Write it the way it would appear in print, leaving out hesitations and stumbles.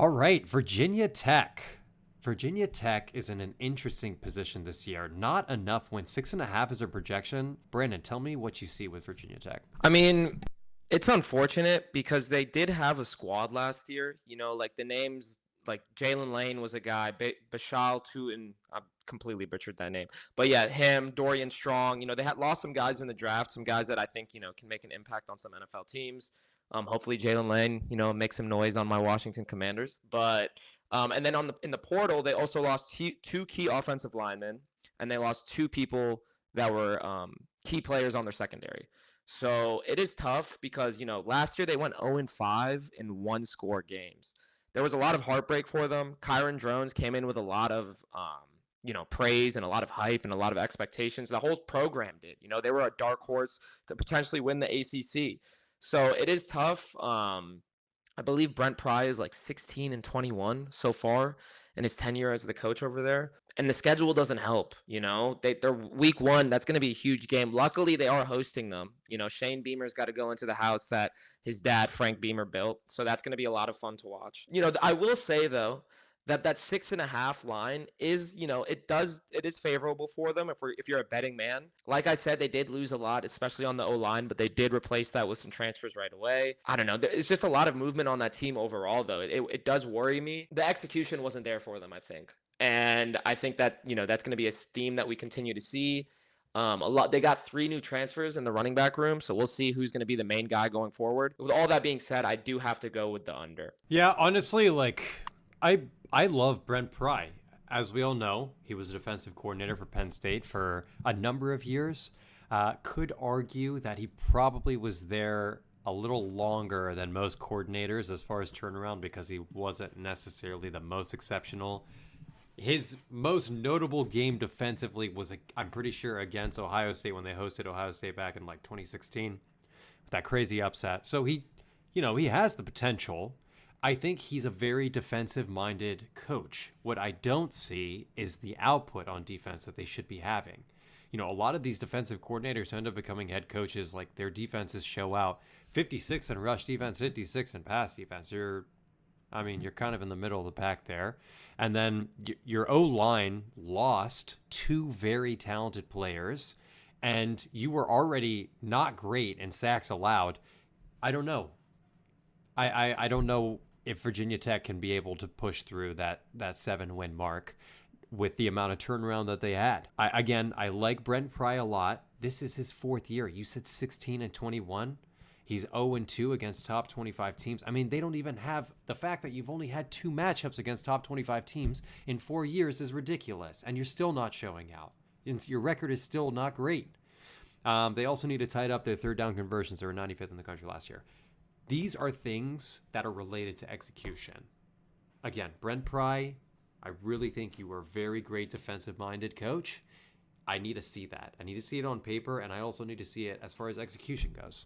All right, Virginia Tech. Virginia Tech is in an interesting position this year. Not enough wins. 6.5 is a projection. Brandon, tell me what you see with Virginia Tech. I mean, it's unfortunate because they did have a squad last year. Like the names, like Jalen Lane was a guy, Bashal Tootin, I completely butchered that name. But yeah, him, Dorian Strong, they had lost some guys in the draft, some guys that I think, can make an impact on some NFL teams. Hopefully Jalen Lane, makes some noise on my Washington Commanders. But and then in the portal, they also lost two key offensive linemen, and they lost two people that were key players on their secondary. So it is tough because, last year they went 0-5 in one score games. There was a lot of heartbreak for them. Kyron Drones came in with a lot of, praise and a lot of hype and a lot of expectations. The whole program did. They were a dark horse to potentially win the ACC. So it is tough. I believe Brent Pry is like 16-21 so far in his tenure as the coach over there. And the schedule doesn't help, they're week one. That's going to be a huge game. Luckily, they are hosting them. Shane Beamer's got to go into the house that his dad, Frank Beamer, built. So that's going to be a lot of fun to watch. I will say, though, that 6.5 line is, it is favorable for them if you're a betting man. Like I said, they did lose a lot, especially on the O-line, but they did replace that with some transfers right away. I don't know. It's just a lot of movement on that team overall, though. It does worry me. The execution wasn't there for them, I think. And I think that, that's going to be a theme that we continue to see. They got 3 new transfers in the running back room, so we'll see who's going to be the main guy going forward. With all that being said, I do have to go with the under. Yeah, honestly, I love Brent Pry. As we all know, he was a defensive coordinator for Penn State for a number of years. Could argue that he probably was there a little longer than most coordinators as far as turnaround because he wasn't necessarily the most exceptional. His most notable game defensively was, I'm pretty sure, against Ohio State when they hosted Ohio State back in 2016 with that crazy upset. So he has the potential. I think he's a very defensive-minded coach. What I don't see is the output on defense that they should be having. A lot of these defensive coordinators who end up becoming head coaches, like their defenses show out 56 in rush defense, 56 in pass defense. You're kind of in the middle of the pack there. And then your O-line lost 2 very talented players, and you were already not great in sacks allowed. I don't know. I don't know if Virginia Tech can be able to push through that 7-win mark with the amount of turnaround that they had. I like Brent Pry a lot. This is his 4th year. You said 16-21. He's 0-2 against top 25 teams. They don't even have the fact that you've only had 2 matchups against top 25 teams in 4 years is ridiculous, and you're still not showing out. Your record is still not great. They also need to tighten up their third down conversions. They were 95th in the country last year. These are things that are related to execution. Again, Brent Pry, I really think you were a very great defensive-minded coach. I need to see that. I need to see it on paper, and I also need to see it as far as execution goes.